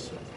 기도하겠습니다.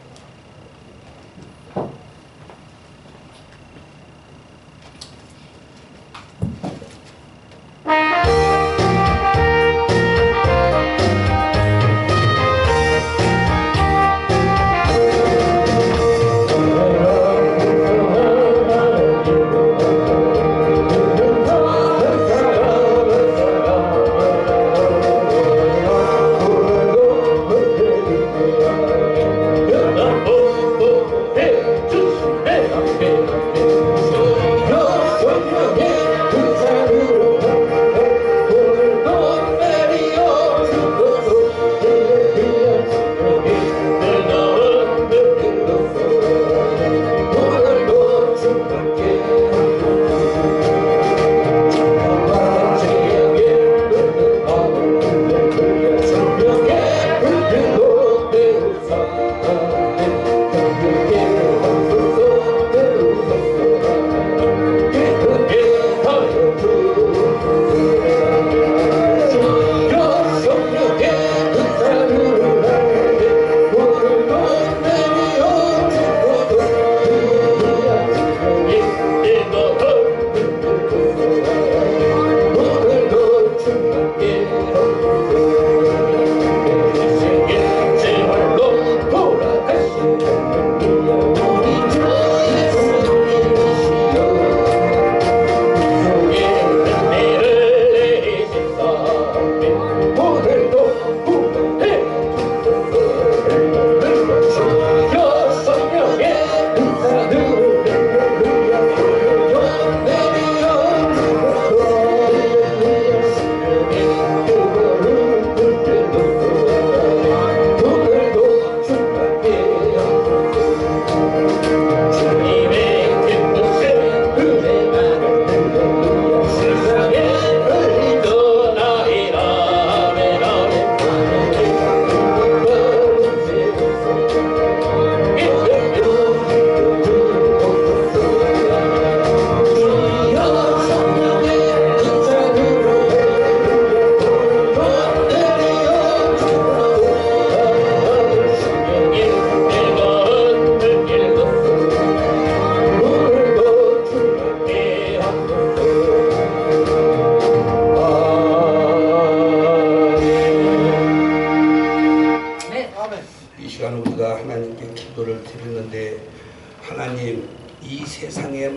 하나님, 이 세상에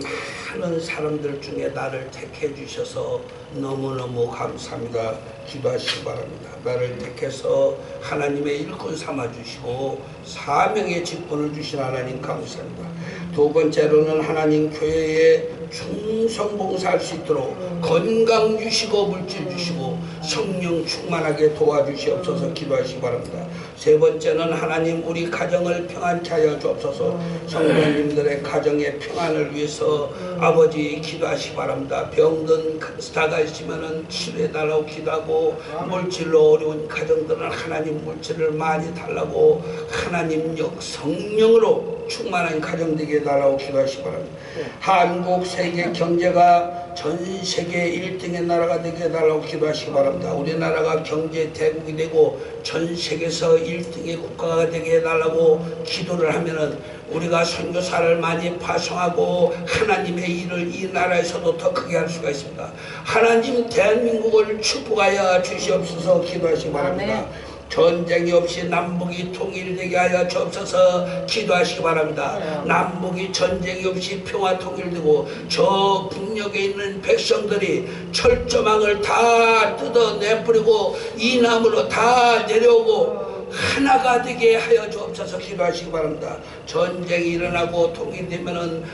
많은 사람들 중에 나를 택해 주셔서 너무너무 감사합니다. 기도하시기 바랍니다. 나를 택해서 하나님의 일꾼 삼아 주시고 사명의 직분을 주신 하나님 감사합니다. 두 번째로는 하나님 교회에 충성봉사할 수 있도록 건강 주시고 물질 주시고 성령 충만하게 도와주시옵소서 기도하시기 바랍니다. 세 번째는 하나님 우리 가정을 평안케 하여 주옵소서. 성도님들의 가정의 평안을 위해서 아버지 기도하시기 바랍니다. 병든 스타가 있으면 치료해달라고 기도하고 물질로 어려운 가정들은 하나님 물질을 많이 달라고 하나님 성령으로 충만한 가정 되게 해달라고 기도하시기 바랍니다. 한국 세계 경제가 전 세계 1등의 나라가 되게 해달라고 기도하시기 바랍니다. 우리나라가 경제 대국이 되고 전 세계에서 1등의 국가가 되게 해달라고 기도를 하면은 우리가 선교사를 많이 파송하고 하나님의 일을 이 나라에서도 더 크게 할 수가 있습니다. 하나님 대한민국을 축복하여 주시옵소서 기도하시기 바랍니다. 전쟁이 없이 남북이 통일되게 하여 주옵소서 기도하시기 바랍니다. 남북이 전쟁이 없이 평화 통일되고 저 북녘에 있는 백성들이 철조망을 다 뜯어내버리고 이남으로 다 내려오고 하나가 되게 하여 주옵소서 기도하시기 바랍니다. 전쟁이 일어나고 통일되면은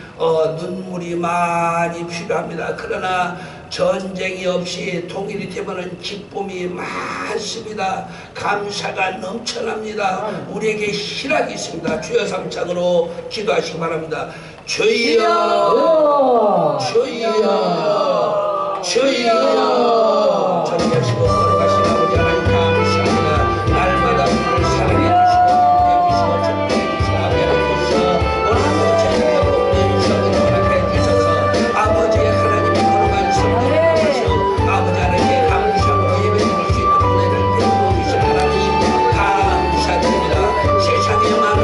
눈물이 많이 필요합니다. 그러나 전쟁이 없이 통일이 되면은 기쁨이 많습니다. 감사가 넘쳐납니다. 우리에게 희락이 있습니다. 주여 삼창으로 기도하시기 바랍니다. 주여 주여 주여 전하시고 걸어가신 아버지 하나님 감사합니다. 날마다 우리를 사랑해 주시고 해주시고 축복해 주시고 아베라 주셔 오늘도 저희가 복되어 주셔서 허락해 주셔서 아버지의 하나님이 걸어간 성도를 보시오 아버지 하나님께 감사하고 예배드릴 수 있도록 은혜를 베풀어 주신 하나님 감사드립니다. 세상에 많은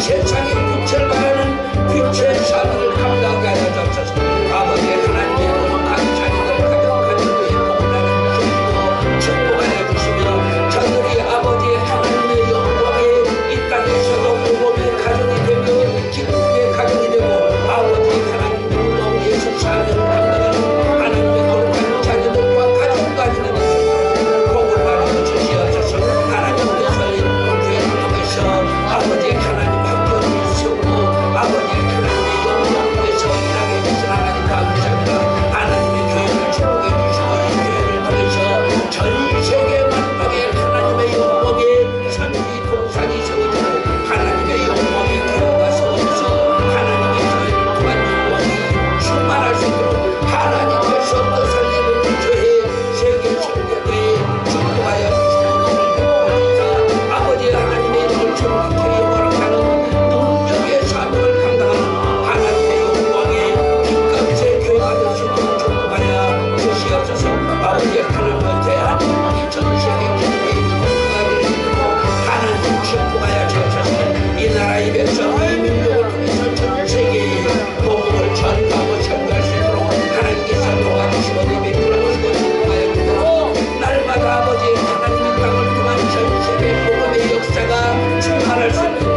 세상의 빛을 바라는 빛의 삶을 감당하게 하여 주옵소서. 아버지 하나님의 거룩한 자녀들 가정의 복을 나눠주시고 축복하여 주시며 저들이 아버지 하나님의 영광에 이 땅에서도 복음의 가정이 되며 기쁨의 가정이 되고 아버지 하나님 영광에서 삶을 감당하는 하나님의 거룩한 자녀들과 가정까지 되는 복을 나눠 주시옵소서. 하나님께서 교회를 통해서 아버지 하나님 학교를 세우고 아버지 하나님의 영광 위해서 일하게 해주신 하나님 감사합니다. 하나님의 교회를 축복해 주시고 이 교회를 통해서 전 세계 만방에 하나님의 영광의 선지 동산이 세워지고 하나님의 영광의 교회가 세워져서 하나님의 교회를 통한 영광이 충만할 수 있도록 하나님께서 또 살리는 교회 세계 선교회에 축복하여 주시고 오늘 아버지 하나님의 이름을 정확히 영원하는 능력의 사명을 감당하는 하나님의 영광의 빛감세 교회가 될 수 있도록 축복하여 주시옵소서. 아버지 하나님을 대한 전 세계 기도의 영광을 될 수 있도록 하나님 축복하여 주옵소서. 이 나라 이 백성 이 민족을 통해서 전 세계에 복음을 전하고 전도할 수 있도록 하나님께서 도와주시고 베풀어주시고 축복하여 주옵소서. 날마다 아버지 하나님의 땅을 통한 전 세계 복음의 역사가 충만할 수 있도록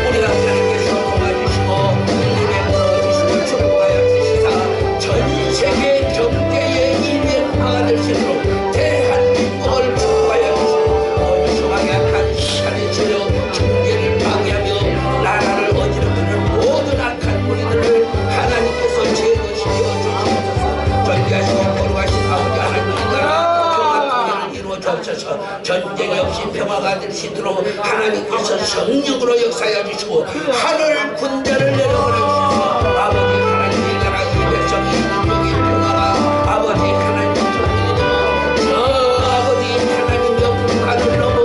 우리가 하나님께서 도와주시고 은혜에 풀어주시고 축복하여 주시사 전 세계 경제의 일명화가 될 수 있도록 대한민국을 축복하여 주시고 유수하게 악한 시간의 저녁 경제를 방해하며 나라를 어지럽히는 모든 악한 무리들을 하나님께서 제거시켜 주시옵소서. 전지하시고 거룩하신 아버지 하나님 나라 평화를 이루어 주옵소서. 전쟁이 없이 평화가 될 수 있도록 하나님께서 성령으로 역사하여 주시고 하늘 군대를 내려보내 주시옵소서. 아버지 하나님의 나라 이 백성이 민족의 평화가 아버지 하나님 통일이 되고 저 아버지 하나님의 북한을 넘어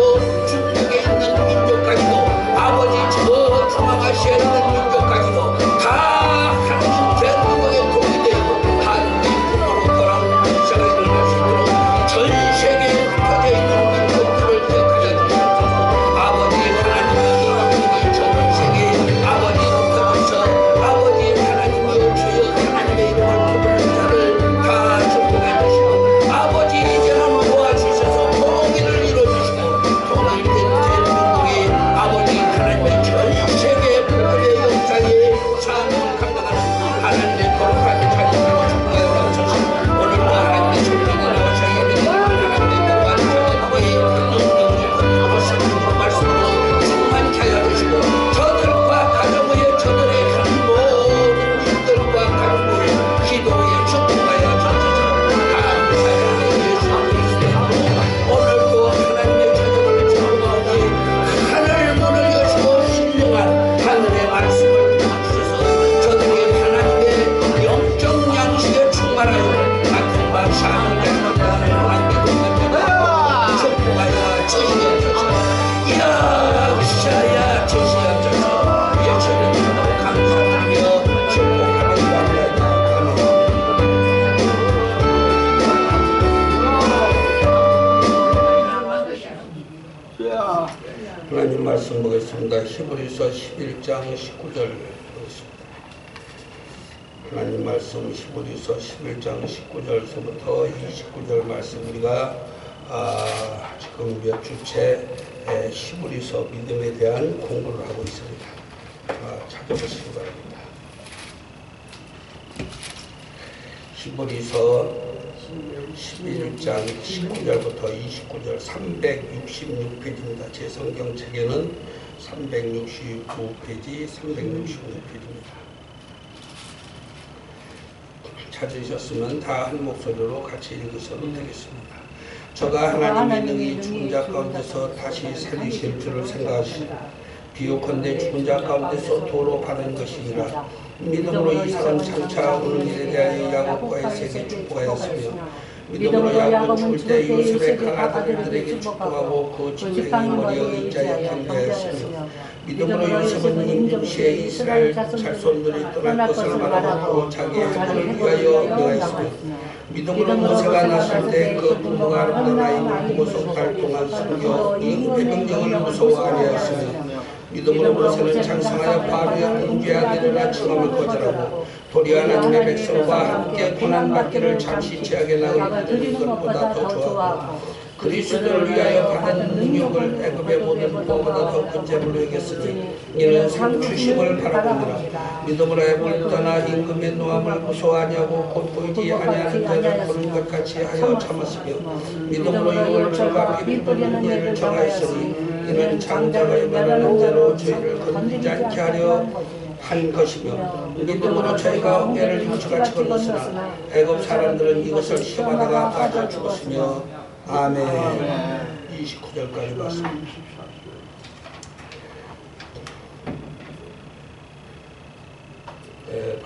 중국에 있는 민족까지도 아버지 저 중앙아시아에 있는 민족까지도 다 하나님 대한민국의 도움이 되고 하나님의 부모로 돌아오는 역사가 일어날 수 있도록 전 세계에 흩어져 있는 민족들을 기억하여 주시옵소서. 아버지 하나님의 영광이 전 세계에 아버지 흩어져서 아버지 하나님의 주여 하나님의 이름을 부르는 자를 다 축복해 주시고 아버지 이제는 도와주셔서 통일을 이루어주시고 통일된 대한민국의 아버지 하나님의 전 세계 복음의 역사에 사명을 감당하는 하나님의 거룩한 자녀들을 축복하여 주셔서 오늘도 하나님의 성령이 나와서 예배드리는 하나님의 거룩한 자녀들의 능력을 건너고 성령으로 말씀으로 충만케 하여 주시고 저들과 가정의 저들의 한 모든 일들과 가정의 기도에 축복하여 주셔서 감사하는 예수 그리스도 오늘도 하나님의 자녀들을 축복하니 하늘 문을 여시고 신령한 하늘의 말씀을 주셔서 저들이 하나님의 영적 양식에 충만하여 같은 바 사는 자들과는 하나님의 동반자가 축복하여 주시옵소서. 역사야 주시옵소서. 예수님 이름으로 감사드리며 축복하며 기도합니다. 하나님 말씀 보겠습니다. 히브리서 11장 19절 보겠습니다. 하나님 말씀 히브리서 11장 19절서부터 29절 말씀 우리가 지금 몇 주째 히브리서 믿음에 대한 공부를 하고 있습니다. 찾아보시기 바랍니다. 히브리서 11장 19절부터 29절 366페이지입니다. 제 성경책에는 369페이지, 365페이지입니다. 찾으셨으면 다 한 목소리로 같이 읽으셔도 되겠습니다. 저가 하나님의 능히 죽은 자 가운데서 다시 살리실 줄을 생각하시고 비유컨대 죽은 자 가운데서 도로 받은 것이니라. 믿음으로 이삭은 장차 오는 일에 대하여 야곱과 에서에게 축복하였으며 믿음으로 야곱은 죽을 때 요셉의 강아들들에게 축복하고 그 집생이 머리에 의자에 담대하였으며 믿음으로 요셉은 임금시에 이스라엘 자손들이 떠날 것을 바라보고 자기의 아들을 위하여 명하였으며 믿음으로 모세가 났을 때 그 부모가 아름다운 아이를 보고서 활동한 성교 임금의 명령을 무서워하려 하였으며 믿음으로 모세는 장성하여 바로의 군주에게 일어나 증언을 거절하고 도리 하나님의 백성과 함께 고난받기를 잠시 제하게 나가는 것보다 더 좋아하고 그리스도를 위하여 받은 능력을 애굽의 모든 무엇보다 더 큰 재물로 여겼으니 이는 상 주심을 바라보느라 믿음으로 애굽을 떠나 임금의 노함을 무서워하냐고 곧 보이지 아니하는 자를 보는 것 같이 하여 참았으며 믿음으로 유월절과 피비 뿌리는 일을 정하였으니 이는 장자가 임하는 대로 저희를 건드리지 않게 하려 한 것이며 믿음으로 저희가 애를 형처같이 건넜으나 애굽 사람들은 이것을 시험하다가 빠져 죽었으며 아멘. 29절까지 봤습니다.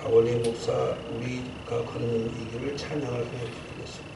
박원희 목사 우리가 걷는 이 길을 찬양을 해드리겠습니다.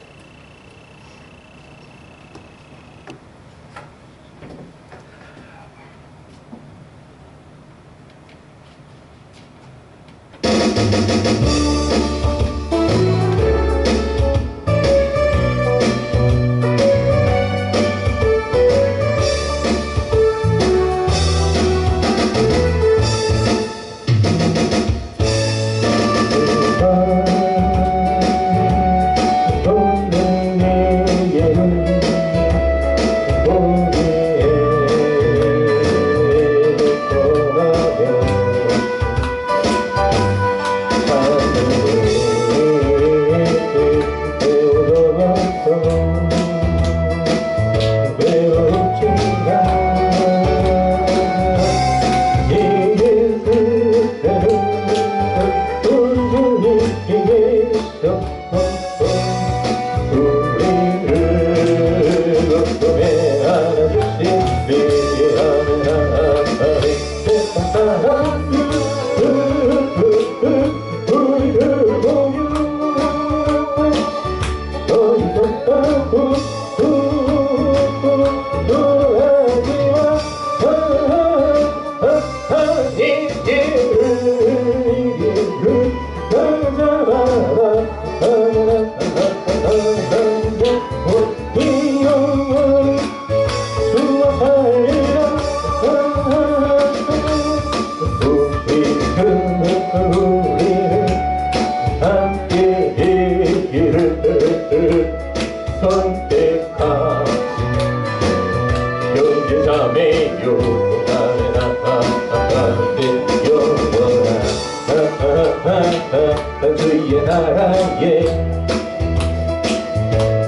주의 나라에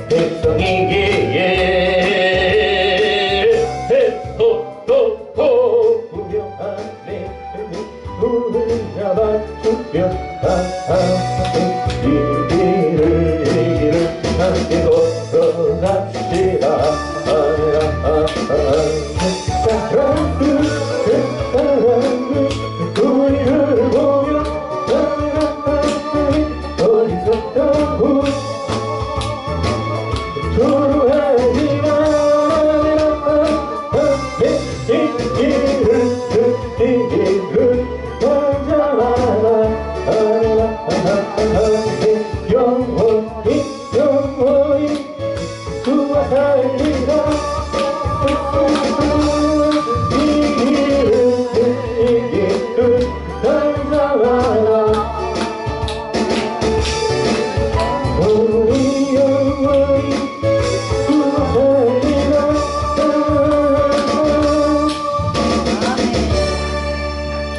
백성이기에 해소도 구명하네 물을 잡아 죽여하네 이 길을 함께 걸어갑시다 우리를 보여 어리석다고 조롱하지 마라 이 길을 찾아와라 영원히 주와 살리라 이 길을 찾아와라 우리 영원히 주와 살리라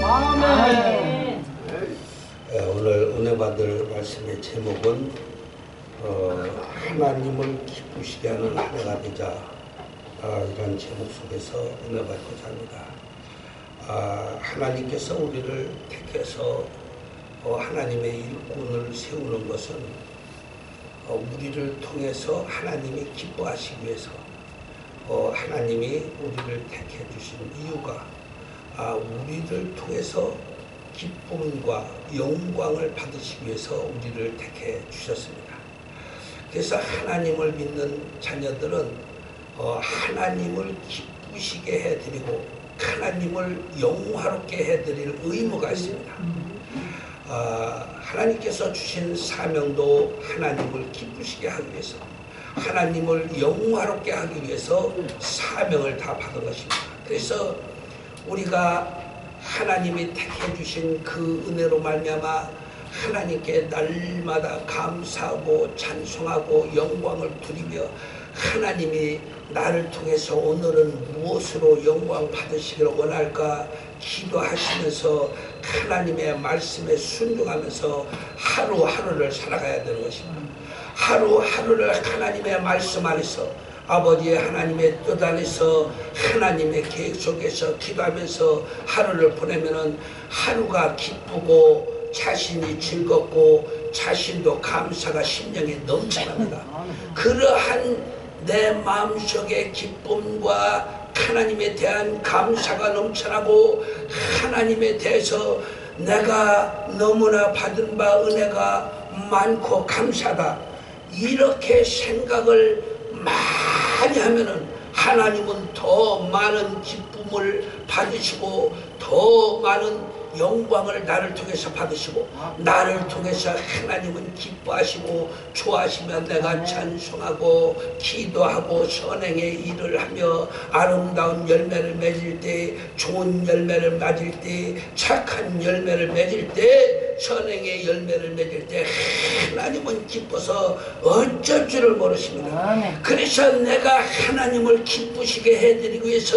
아멘. 오늘 은혜 받을 말씀의 제목은 하나님을 기쁘시게 하는 한 해가 되자 이런 제목 속에서 은혜 받고자 합니다. 하나님께서 우리를 택해서 하나님의 일꾼을 세우는 것은 우리를 통해서 하나님이 기뻐하시기 위해서 하나님이 우리를 택해 주신 이유가 우리를 통해서 기쁨과 영광을 받으시기 위해서 우리를 택해 주셨습니다. 그래서 하나님을 믿는 자녀들은 하나님을 기쁘시게 해드리고 하나님을 영화롭게 해드릴 의무가 있습니다. 하나님께서 주신 사명도 하나님을 기쁘시게 하기 위해서 하나님을 영화롭게 하기 위해서 사명을 다 받은 것입니다. 그래서 우리가 하나님이 택해 주신 그 은혜로 말미암아 하나님께 날마다 감사하고 찬송하고 영광을 드리며 하나님이 나를 통해서 오늘은 무엇으로 영광 받으시기를 원할까 기도하시면서 하나님의 말씀에 순종하면서 하루하루를 살아가야 되는 것입니다. 하루하루를 하나님의 말씀 안에서 아버지의 하나님의 뜻 안에서 하나님의 계획 속에서 기도하면서 하루를 보내면은 하루가 기쁘고 자신이 즐겁고 자신도 감사가 심령에 넘쳐납니다. 그러한 내 마음속의 기쁨과 하나님에 대한 감사가 넘쳐나고 하나님에 대해서 내가 너무나 받은 바 은혜가 많고 감사하다 이렇게 생각을 많이 하면은 하나님은 더 많은 기쁨을 받으시고 더 많은 영광을 나를 통해서 받으시고 나를 통해서 하나님은 기뻐하시고 좋아하시면 내가 찬송하고 기도하고 선행의 일을 하며 아름다운 열매를 맺을 때 좋은 열매를 맺을 때 착한 열매를 맺을 때 선행의 열매를 맺을 때 하나님은 기뻐서 어쩔 줄을 모르십니다. 그래서 내가 하나님을 기쁘시게 해드리기 위해서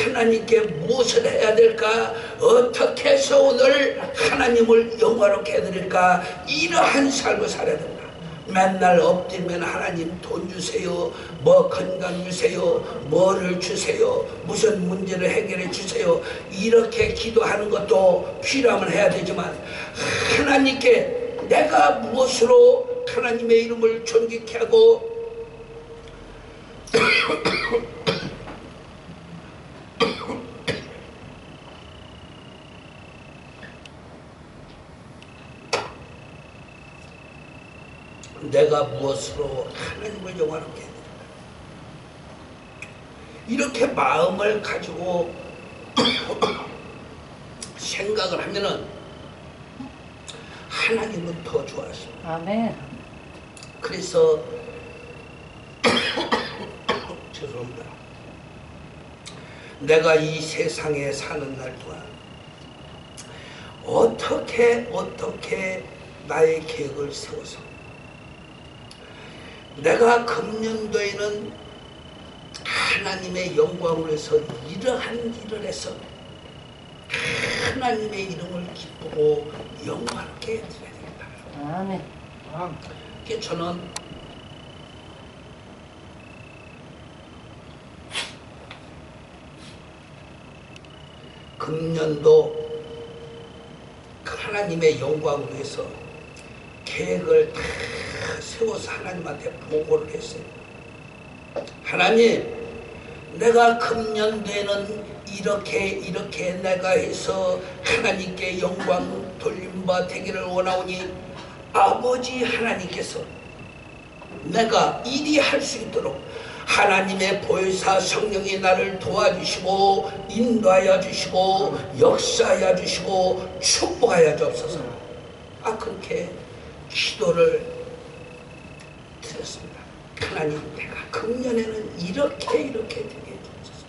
하나님께 무엇을 해야 될까 어떻게 해서 오늘 하나님을 영화롭게 해드릴까 이러한 삶을 살아야 됩니다. 맨날 엎드리면 하나님 돈 주세요 뭐 건강 주세요 뭐를 주세요 무슨 문제를 해결해 주세요 이렇게 기도하는 것도 필요하면 해야 되지만 하나님께 내가 무엇으로 하나님의 이름을 존귀케 하고 내가 무엇으로 하나님을 영화롭게 해드릴까 이렇게 마음을 가지고 생각을 하면은 하나님은 더 좋아하십니다. 아멘. 그래서 죄송합니다. 내가 이 세상에 사는 날 동안 어떻게 나의 계획을 세워서 내가 금년도에는 하나님의 영광을 위해서 이러한 일을 해서 하나님의 이름을 기쁘고 영광롭게 해드려야 되겠다. 아멘. 그래서 저는 금년도 하나님의 영광을 위해서 계획을 다 세워서 하나님한테 보고를 했어요. 하나님, 내가 금년도에는 이렇게 내가 해서 하나님께 영광 돌림바 되기를 원하오니 아버지 하나님께서 내가 이리 할 수 있도록 하나님의 보혜사 성령이 나를 도와주시고 인도하여 주시고 역사하여 주시고 축복하여 주옵소서. 그렇게 기도를 드렸습니다. 하나님, 내가 금년에는 이렇게 되게 해주옵소서.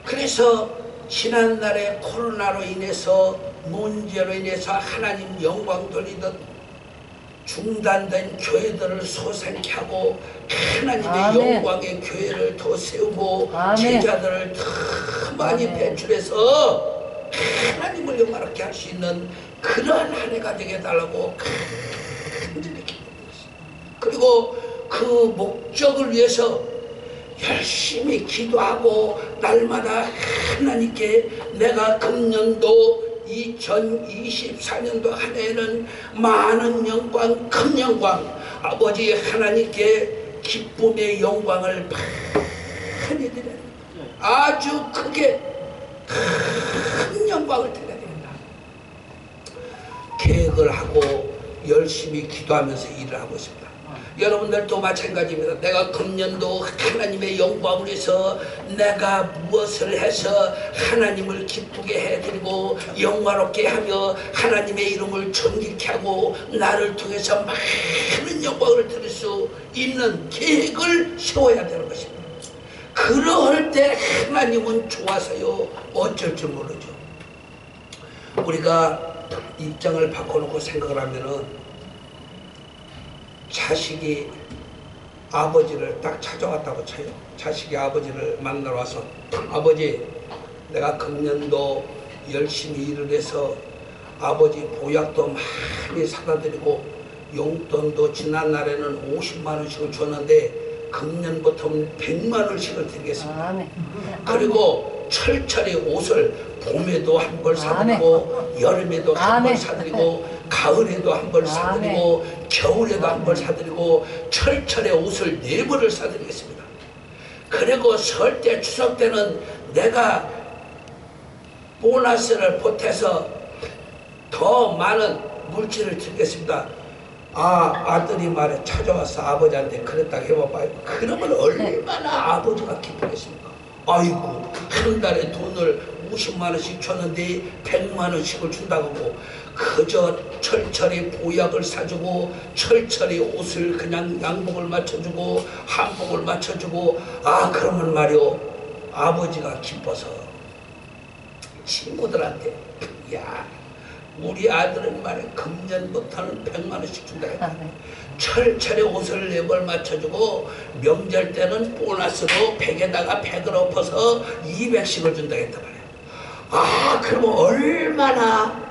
그래서 지난날에 코로나로 인해서 문제로 인해서 하나님 영광 돌리던 중단된 교회들을 소생케 하고 하나님의 아멘. 영광의 교회를 더 세우고 아멘. 제자들을 더 많이 아멘. 배출해서 하나님을 영광롭게 할 수 있는 그러한 한 해가 되게 해달라고 간절히 기도했습니다. 그리고 그 목적을 위해서 열심히 기도하고 날마다 하나님께 내가 금년도 2024년도 한 해에는 많은 영광, 큰 영광, 아버지 하나님께 기쁨의 영광을 많이 드려야 됩니다. 아주 크게 큰 영광을 드려야 됩니다. 계획을 하고 열심히 기도하면서 일을 하고 있습니다. 여러분들도 마찬가지입니다. 내가 금년도 하나님의 영광을 위해서 내가 무엇을 해서 하나님을 기쁘게 해드리고 영화롭게 하며 하나님의 이름을 존귀케 하고 나를 통해서 많은 영광을 드릴 수 있는 계획을 세워야 되는 것입니다. 그 그럴 때 하나님은 좋아서요 어쩔 줄 모르죠. 우리가 입장을 바꿔놓고 생각을 하면은 자식이 아버지를 딱 찾아왔다고 쳐요. 자식이 아버지를 만나러 와서 아버지, 내가 금년도 열심히 일을 해서 아버지 보약도 많이 사다 드리고 용돈도 지난날에는 50만 원씩을 줬는데 금년부터는 100만 원씩을 드리겠습니다. 아멘. 그리고 철철이 옷을 봄에도 한 벌 사드리고 여름에도 한 벌 사드리고 가을에도 한 벌 사드리고 겨울에도 한 벌 사드리고 철철의 옷을 4벌을 사드리겠습니다. 그리고 설 때 추석 때는 내가 보너스를 보태서 더 많은 물질을 드리겠습니다. 아들이 말에 찾아와서 아버지한테 그랬다고 해봐봐요. 그러면 얼마나 아버지가 기쁘겠습니까? 아이고, 한 달에 돈을 50만 원씩 줬는데 100만 원씩을 준다고 하고 그저 철철이 보약을 사주고 철철이 옷을 그냥 양복을 맞춰주고 한복을 맞춰주고 그러면 말이요 아버지가 기뻐서 친구들한테 야 우리 아들은 말에 금년부터는 100만 원씩 준다 했다. 철철에 옷을 4벌 맞춰주고 명절 때는 보너스도 100에다가 100을 엎어서 200씩을 준다 했단 말이야. 그러면 얼마나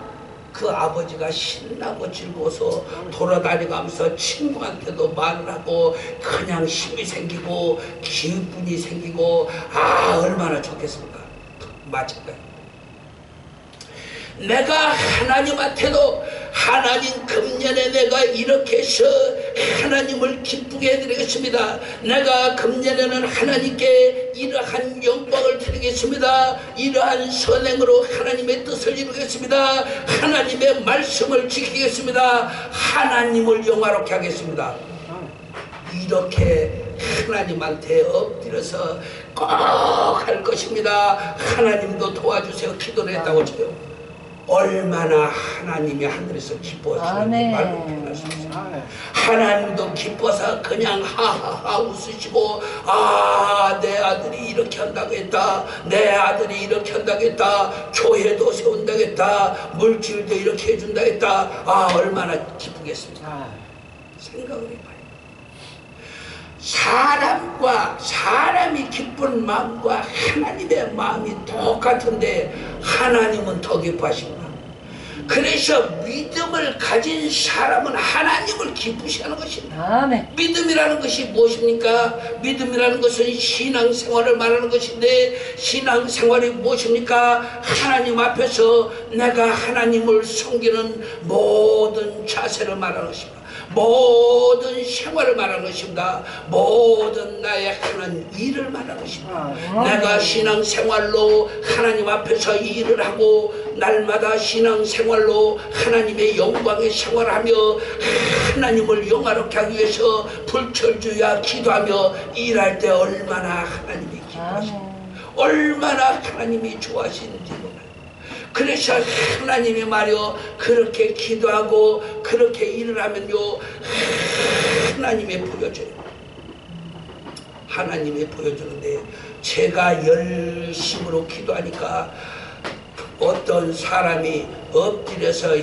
그 아버지가 신나고 즐거워서 돌아다니면서 친구한테도 말을 하고 그냥 힘이 생기고 기분이 생기고 얼마나 좋겠습니까? 마찬가지. 내가 하나님한테도 하나님 금년에 내가 이렇게 해서 하나님을 기쁘게 해드리겠습니다. 내가 금년에는 하나님께 이러한 영광을 드리겠습니다. 이러한 선행으로 하나님의 뜻을 이루겠습니다. 하나님의 말씀을 지키겠습니다. 하나님을 영화롭게 하겠습니다. 이렇게 하나님한테 엎드려서 꼭 할 것입니다. 하나님도 도와주세요. 기도를 했다고 쳐요. 얼마나 하나님이 하늘에서 기뻐하시는지 말로 표현할 수 있어요. 하나님도 기뻐서 그냥 하하하 웃으시고 내 아들이 이렇게 한다고 했다. 내 아들이 이렇게 한다고 했다. 교회도 세운다고 했다. 물질도 이렇게 해준다고 했다. 얼마나 기쁘겠습니까? 생각을 해봐요. 사람이 기쁜 마음과 하나님의 마음이 똑같은데 하나님은 더 기뻐하십니다. 그래서 믿음을 가진 사람은 하나님을 기쁘시하는 것입니다. 아멘. 믿음이라는 것이 무엇입니까? 믿음이라는 것은 신앙생활을 말하는 것인데 신앙생활이 무엇입니까? 하나님 앞에서 내가 하나님을 섬기는 모든 자세를 말하는 것입니다. 모든 생활을 말하는 것입니다. 모든 나의 하는 일을 말하는 것입니다. 내가 신앙생활로 하나님 앞에서 일을 하고 날마다 신앙생활로 하나님의 영광의 생활하며 하나님을 영화롭게 하기 위해서 불철주야 기도하며 일할 때 얼마나 하나님이 기뻐하십니까? 얼마나 하나님이 좋아하시는지 몰라요. 그래서 하나님이 말이요 그렇게 기도하고 그렇게 일을 하면요 하나님이 보여줘요. 하나님이 보여주는데 제가 열심으로 기도하니까 어떤 사람이 엎드려서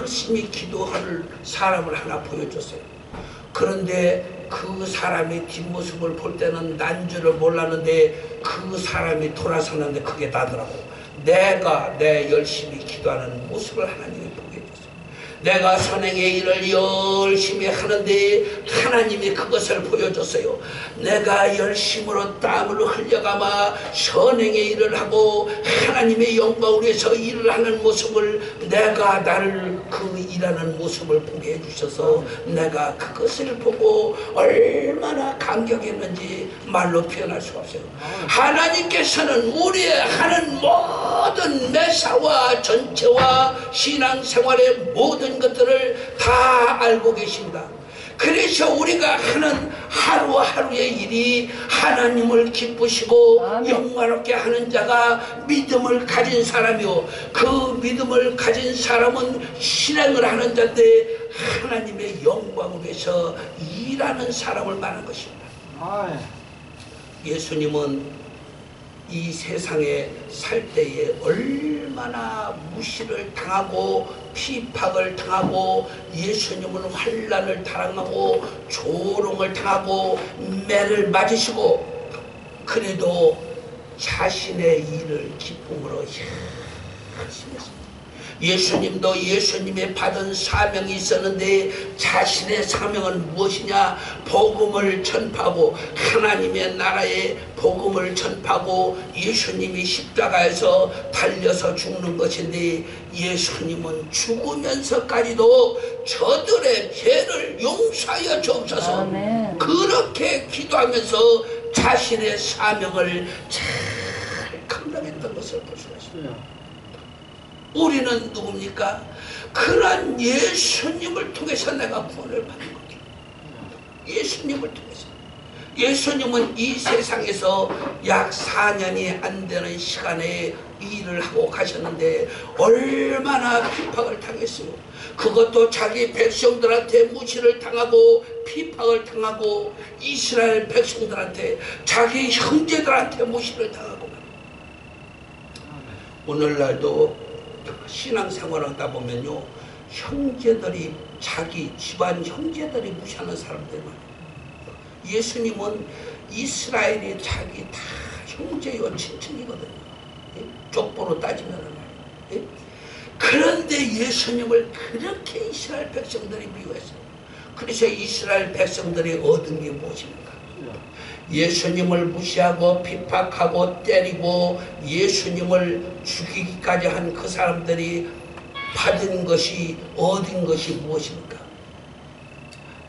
열심히 기도할 사람을 하나 보여줬어요. 그런데 그 사람의 뒷모습을 볼 때는 난 줄을 몰랐는데 그 사람이 돌아섰는데 그게 나더라고. 내가 내 열심히 기도하는 모습을 하나님이 보게 해줬어요. 내가 선행의 일을 열심히 하는데 하나님이 그것을 보여줬어요. 내가 열심으로 땀을 흘려가마 선행의 일을 하고 하나님의 영광을 위해서 일을 하는 모습을 내가 나를 그 일하는 모습을 보게 해주셔서 내가 그것을 보고 얼마나 감격했는지 말로 표현할 수가 없어요. 하나님께서는 우리의 하는 모든 매사와 전체와 신앙생활의 모든 것들을 다 알고 계십니다. 그래서 우리가 하는 하루하루의 일이 하나님을 기쁘시고 영광롭게 하는 자가 믿음을 가진 사람이요 그 믿음을 가진 사람은 실행을 하는 자인데 하나님의 영광을 위해서 일하는 사람을 말하는 것입니다. 예수님은 이 세상에 살 때에 얼마나 무시를 당하고 피박을 당하고 예수님은 환난을 당하고 조롱을 당하고 매를 맞으시고 그래도 자신의 일을 기쁨으로 하시면서 예수님도 예수님이 받은 사명이 있었는데 자신의 사명은 무엇이냐? 복음을 전파하고 하나님의 나라의 복음을 전파하고 예수님이 십자가에서 달려서 죽는 것인데 예수님은 죽으면서까지도 저들의 죄를 용서하여 주옵소서. 아멘. 그렇게 기도하면서 자신의 사명을 잘 감당했던 것을 볼 수가 있습니다. 우리는 누굽니까? 그런 예수님을 통해서 내가 구원을 받는 거죠. 예수님을 통해서. 예수님은 이 세상에서 약 4년이 안 되는 시간에 일을 하고 가셨는데 얼마나 핍박을 당했어요. 그것도 자기 백성들한테 무시를 당하고 핍박을 당하고 이스라엘 백성들한테 자기 형제들한테 무시를 당하고 오늘날도 신앙생활을 하다 보면요 형제들이 자기 집안 형제들이 무시하는 사람들 많아요. 예수님은 이스라엘이 자기 다 형제요 친척이거든요. 족보로 따지면 말이에요. 그런데 예수님을 그렇게 이스라엘 백성들이 미워했어요. 그래서 이스라엘 백성들이 얻은 게 무엇입니까? 예수님을 무시하고 핍박하고 때리고 예수님을 죽이기까지 한 그 사람들이 받은 것이 얻은 것이 무엇입니까?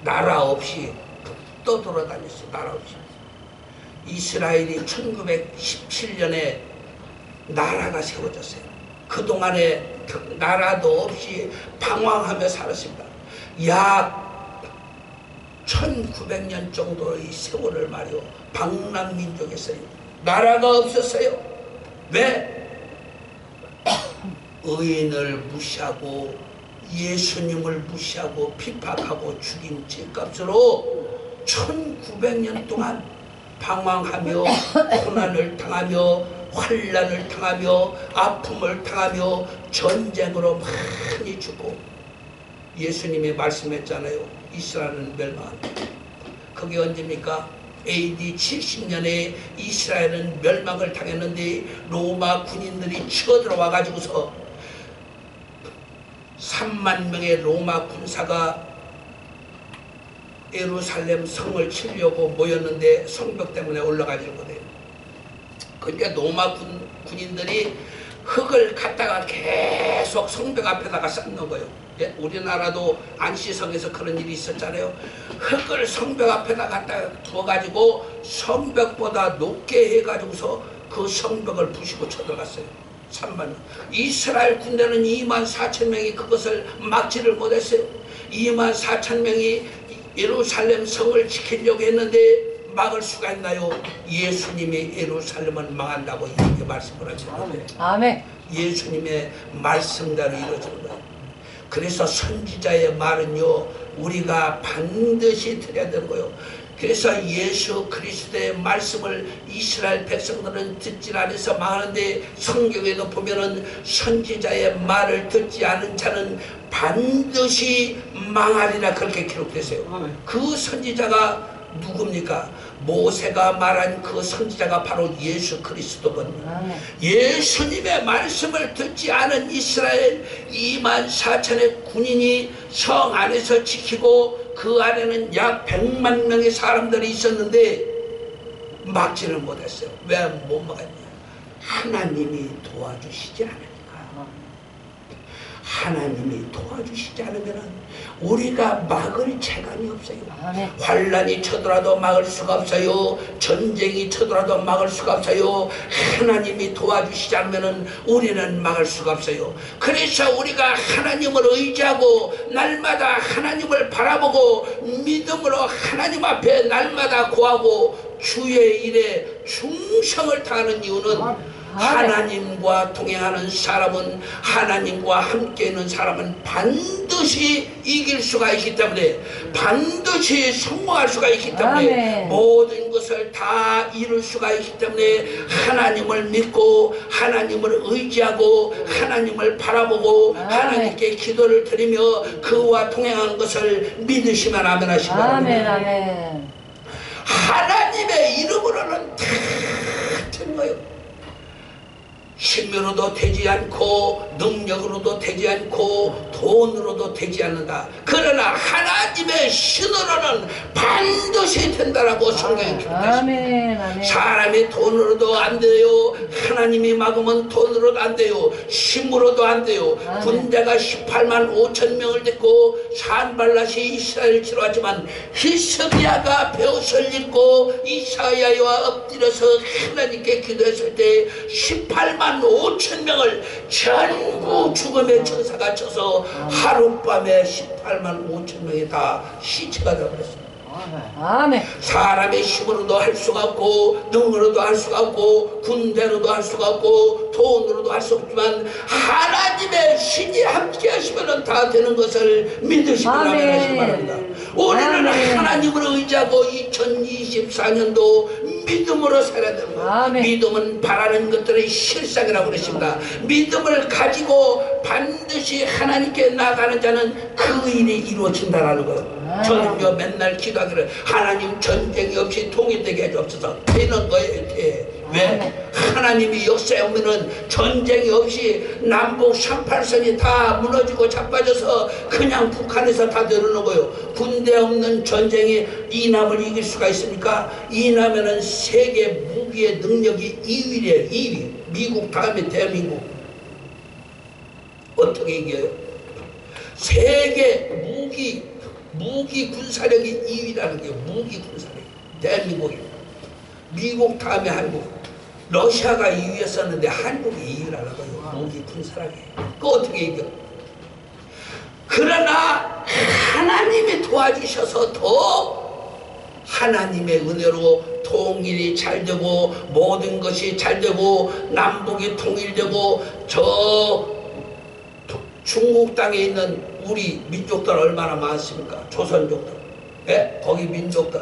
나라 없이 떠돌아다녔어요. 나라 없이. 이스라엘이 1917년에 나라가 세워졌어요. 그동안에 나라도 없이 방황하며 살았습니다. 약 1900년 정도의 세월을 말이요 방랑민족이었어요. 나라가 없었어요. 왜? 의인을 무시하고 예수님을 무시하고 핍박하고 죽인 죄값으로 1900년 동안 방황하며 고난을 당하며 환난을 당하며 아픔을 당하며 전쟁으로 많이 죽고 예수님이 말씀했잖아요. 이스라엘은 멸망한다. 그게 언제입니까? AD 70년에 이스라엘은 멸망을 당했는데 로마 군인들이 치어들어와 가지고서 3만 명의 로마 군사가 예루살렘 성을 치려고 모였는데 성벽 때문에 올라가지 못해요. 그러니까 로마 군인들이 흙을 갖다가 계속 성벽 앞에다가 쌓는 거예요. 예? 우리나라도 안시성에서 그런 일이 있었잖아요. 흙을 성벽 앞에다 갖다가 두어가지고 성벽보다 높게 해가지고서 그 성벽을 부시고 쳐들어갔어요. 3만 명. 이스라엘 군대는 2만 4천 명이 그것을 막지를 못했어요. 2만 4천 명이 예루살렘 성을 지키려고 했는데 막을 수가 있나요? 예수님이 예루살렘은 망한다고 이렇게 말씀을 하셨는데 아멘. 예수님의 말씀대로 이루어지는 거예요. 그래서 선지자의 말은요 우리가 반드시 들어야 되는 거예요. 그래서 예수 그리스도의 말씀을 이스라엘 백성들은 듣지 않아서 망하는데 성경에도 보면은 선지자의 말을 듣지 않은 자는 반드시 망하리라 그렇게 기록됐어요. 그 선지자가 누굽니까? 모세가 말한 그 선지자가 바로 예수 그리스도거든요. 예수님의 말씀을 듣지 않은 이스라엘 2만 4천의 군인이 성 안에서 지키고 그 안에는 약 100만 명의 사람들이 있었는데 막지를 못했어요. 왜 못 막았냐? 하나님이 도와주시지 않으니까. 하나님이 도와주시지 않으면 우리가 막을 재간이 없어요. 환란이 쳐들어도 막을 수가 없어요. 전쟁이 쳐들어도 막을 수가 없어요. 하나님이 도와주시지 않으면 우리는 막을 수가 없어요. 그래서 우리가 하나님을 의지하고 날마다 하나님을 바라보고 믿음으로 하나님 앞에 날마다 구하고 주의 일에 충성을 다하는 이유는 하나님과 동행하는 사람은, 하나님과 함께 있는 사람은 반드시 이길 수가 있기 때문에, 반드시 성공할 수가 있기 때문에, 모든 것을 다 이룰 수가 있기 때문에 하나님을 믿고 하나님을 의지하고 하나님을 바라보고 하나님께 기도를 드리며 그와 동행하는 것을 믿으시면 아멘 하시기 바랍니다. 하나님의 이름으로는 다 되는 거예요. 힘으로도 되지 않고 능력으로도 되지 않고 돈으로도 되지 않는다. 그러나 하나님의 신으로는 반드시 된다라고 성경에 기록했습니다. 사람이 돈으로도 안 돼요. 하나님이 막으면 돈으로도 안 돼요. 힘으로도 안 돼요. 군대가 18만 5천 명을 데리고 산발랏이 이스라엘을 치러왔지만 히스기야가 벼슬 입고 이사야와 엎드려서 하나님께 기도했을 때 18만 5천 명을 전부 죽음의 천사가 쳐서 하룻밤에 18만 5천 명이 다 시체가 되어버렸습니다. 사람의 힘으로도 할 수가 없고 능으로도 할 수가 없고 군대로도 할 수가 없고 돈으로도 할 수 없지만 하나님의 신이 함께 하시면 다 되는 것을 믿으시면 아멘 하시기 바랍니다. 우리는 하나님을 의지하고 2024년도 믿음으로 살아야 됩니다. 믿음은 바라는 것들의 실상이라고 그랬습니다. 믿음을 가지고 반드시 하나님께 나가는 자는 그 일이 이루어진다라는 거예요. 저는요 맨날 기도하기를 하나님 전쟁이 없이 통일되게 해주옵소서. 되는 거예요. 이렇게. 왜? 하나님이 역사에 오면은 전쟁이 없이 남북 38선이 다 무너지고 자빠져서 그냥 북한에서 다 내려오는 거예요. 군대 없는 전쟁에 이남을 이길 수가 있습니까? 이남에는 세계 무기의 능력이 2위래요. 2위. 미국 다음에 대한민국. 어떻게 이겨요? 세계 무기 군사력이 2위라는 게 무기 군사력. 대한민국이. 미국 다음에 한국. 러시아가 2위였었는데 한국이 2위라는 거예요. 무기 군사력이. 그거 어떻게 이겨? 그러나 하나님이 도와주셔서 더 하나님의 은혜로 통일이 잘 되고 모든 것이 잘 되고 남북이 통일되고 저 중국 땅에 있는 우리 민족들 얼마나 많습니까? 조선족들. 예? 거기 민족들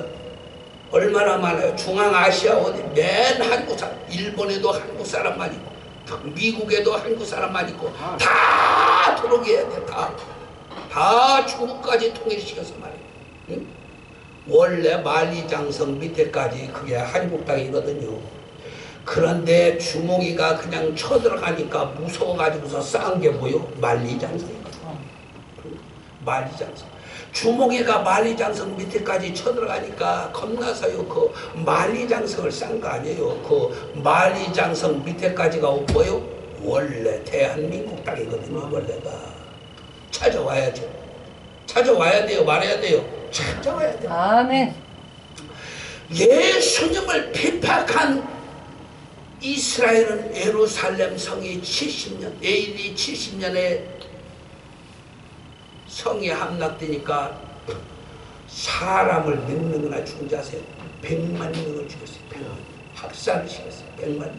얼마나 많아요. 중앙아시아 어디 맨 한국 사람. 일본에도 한국 사람만 있고 미국에도 한국 사람만 있고 다 들어오게 해야 돼. 다 중국까지 통일시켜서 말이에요. 응? 원래 만리장성 밑에까지 그게 한국 땅이거든요. 그런데 주몽이가 그냥 쳐들어가니까 무서워가지고서 쌓은 게 뭐요? 만리장성이거든요. 만리장성. 주몽이가 만리장성 밑에까지 쳐들어가니까 겁나서요. 그 만리장성을 쌓은 거 아니에요. 그 만리장성 밑에까지가 뭐요? 원래 대한민국 땅이거든요. 원래가. 찾아와야죠. 찾아와야 돼요. 말해야 돼요. 찾아와야 돼요. 아멘. 예수님을 핍박한 이스라엘은 예루살렘 성이 70년, AD 70년에 성이 함락되니까 사람을 몇 명이나 죽은 줄 아세요? 100만 명을 죽였어요. 100만. 학살을 시켰어요. 100만 명.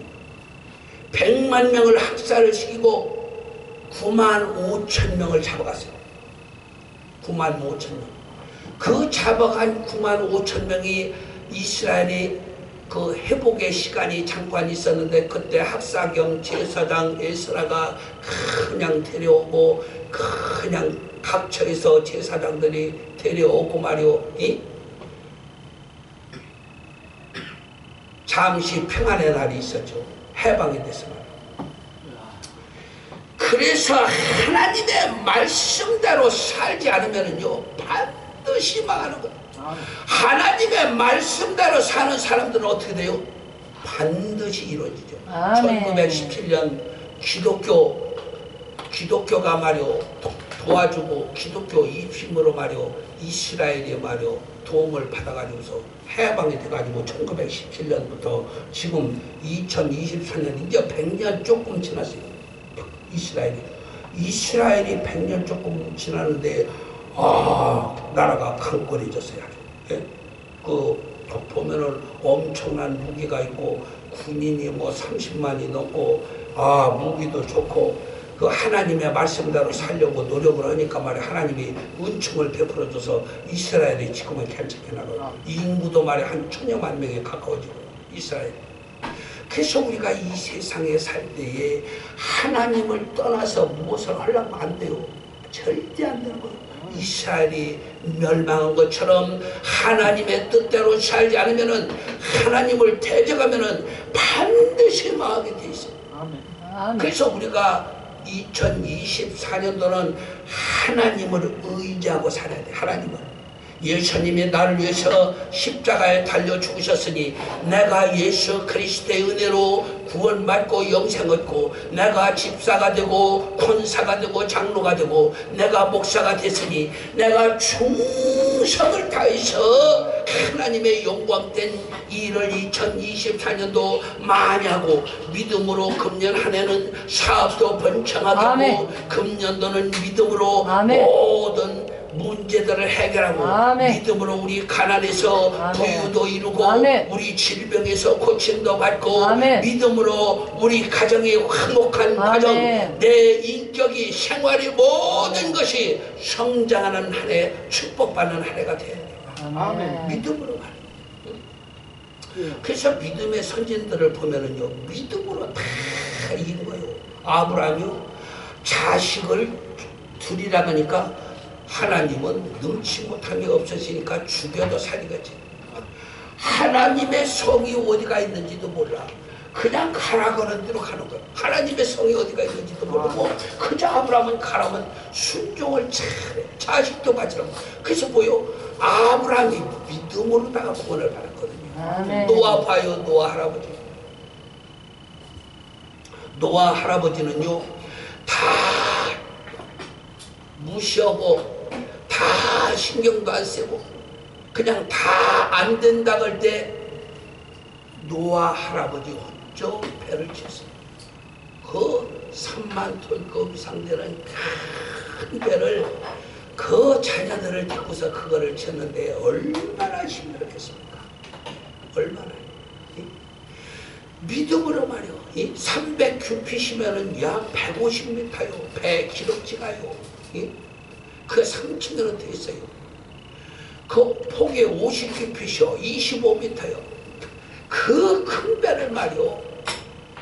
100만 명을 학살을 시키고 9만 5천 명을 잡아갔어요. 9만 5천 명. 그 잡아간 9만 5천 명이 이스라엘이 그 회복의 시간이 잠깐 있었는데 그때 학사경 제사장 에스라가 그냥 데려오고 그냥 각처에서 제사장들이 데려오고 말이오. 잠시 평안의 날이 있었죠. 해방이 됐어 말이오. 그래서 하나님의 말씀대로 살지 않으면요 반드시 망하는 거예요. 하나님의 말씀대로 사는 사람들은 어떻게 돼요? 반드시 이루어지죠. 1917년 기독교가 말이요 도와주고 기독교 입힘으로 말이요 이스라엘이 말이요 도움을 받아가지고서 해방이 돼가지고 1917년부터 지금 2024년 이제 100년 조금 지났어요. 이스라엘이 100년 조금 지났는데 나라가 강건해졌어요. 예? 그 보면은 엄청난 무기가 있고 군인이 뭐 30만이 넘고 무기도 좋고 그 하나님의 말씀대로 살려고 노력을 하니까 말이야 하나님이 은총을 베풀어줘서 이스라엘이 지금은 괜찮게 나가요. 인구도 말이야 한 1000여만 명에 가까워지고 이스라엘. 그래서 우리가 이 세상에 살 때에 하나님을 떠나서 무엇을 하려면 안 돼요. 절대 안 되는 거예요. 이스라엘이 멸망한 것처럼 하나님의 뜻대로 살지 않으면은 하나님을 대적하면은 반드시 망하게 돼 있어요. 그래서 우리가 2024년도는 하나님을 의지하고 살아야 돼. 하나님을. 예수님이 나를 위해서 십자가에 달려 죽으셨으니 내가 예수 그리스도의 은혜로 구원받고 영생 얻고 내가 집사가 되고 권사가 되고 장로가 되고 내가 목사가 됐으니 내가 충성을 다해서 하나님의 영광된 일을 2024년도 많이 하고 믿음으로 금년 한 해는 사업도 번창하게 하고 금년도는 믿음으로 모든 문제들을 해결하고 믿음으로 우리 가난에서 부유도 이루고 우리 질병에서 고침도 받고 믿음으로 우리 가정이 화목한 가정 내 인격이 생활이 모든 것이 성장하는 한 해 축복받는 한 해가 돼야 돼요. 믿음으로 말이에요. 그래서 믿음의 선진들을 보면은요 믿음으로 다 이긴 거예요. 아브라함이요 자식을 둘이라 하니까 하나님은 능치 못함이 없으시니까 죽여도 살리겠지. 하나님의 성이 어디가 있는지도 몰라. 그냥 가라고 하는 대로 가는 거야. 하나님의 성이 어디가 있는지도 모르고 그저 아브라함은 가라면 순종을 잘해. 자식도 가지라고. 그래서 뭐요? 아브라함이 믿음으로다가 구원을 받았거든요. 노아 봐요. 노아 할아버지. 노아 할아버지는요 다 무시하고 다 신경도 안 쓰고 그냥 다 안 된다 할 때 노아 할아버지 혼자 배를 쳤어요. 그 3만 톤급 이상 되는 큰 배를 그 자녀들을 데리고서 그거를 쳤는데 얼마나 힘들었겠습니까? 얼마나. 믿음으로 말이요. 300큐핏이면은 약 150m요. 100km 가요. 그 3층으로 돼 있어요. 그 폭이 50큐핏이요. 25m요. 그 큰 배를 말이요.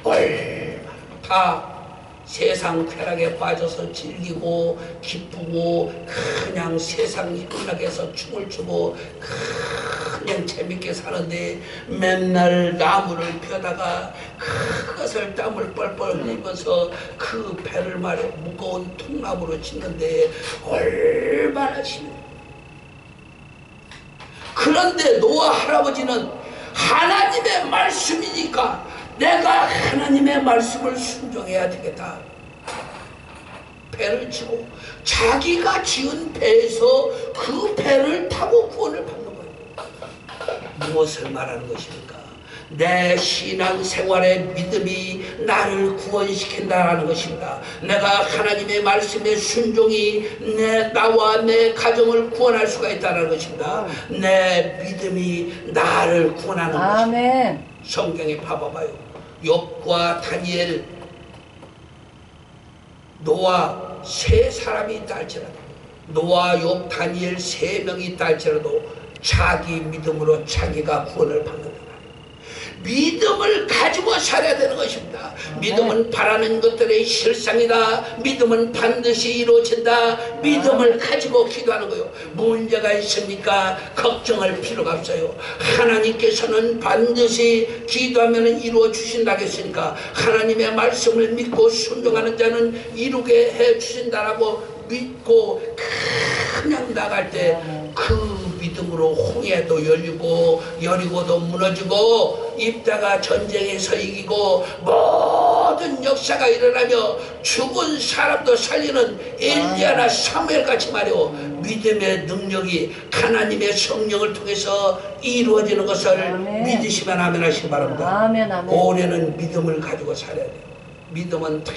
얼마나 다 세상 쾌락에 빠져서 즐기고 기쁘고 그냥 세상 희락해서 춤을 추고 그냥 재밌게 사는데 맨날 나무를 펴다가 그것을 땀을 뻘뻘 흘리면서 그 배를 말이야 무거운 통나무로 짓는데 얼마나 심해. 그런데 노아 할아버지는 하나님의 말씀이니까 내가 하나님의 말씀을 순종해야 되겠다. 배를 치고 자기가 지은 배에서 그 배를 타고 구원을 받는 거예요. 무엇을 말하는 것입니까? 내 신앙생활의 믿음이 나를 구원시킨다는 것입니다. 내가 하나님의 말씀의 순종이 나와 내 가정을 구원할 수가 있다는 것입니다. 내 믿음이 나를 구원하는 것입니다. 성경에 봐봐요. 욥과 다니엘, 노아 세 사람이 있다 할지라도 노아, 욥, 다니엘 세 명이 있다 할지라도 자기 믿음으로 자기가 구원을 받는다. 믿음을 가지고 살아야 되는 것입니다. 믿음은 바라는 것들의 실상이다. 믿음은 반드시 이루어진다. 믿음을 가지고 기도하는 거예요. 문제가 있습니까? 걱정할 필요가 없어요. 하나님께서는 반드시 기도하면 이루어 주신다고 했으니까 하나님의 말씀을 믿고 순종하는 자는 이루게 해 주신다라고 믿고 그냥 나갈 때 그 믿음으로 홍해도 열리고 여리고도 무너지고 입다가 전쟁에서 이기고 모든 역사가 일어나며 죽은 사람도 살리는 엘리야나 사무엘같이 말이요 믿음의 능력이 하나님의 성령을 통해서 이루어지는 것을 믿으시면 아멘 하시기 바랍니다. 올해는 믿음을 가지고 살아야 돼요. 믿음은 다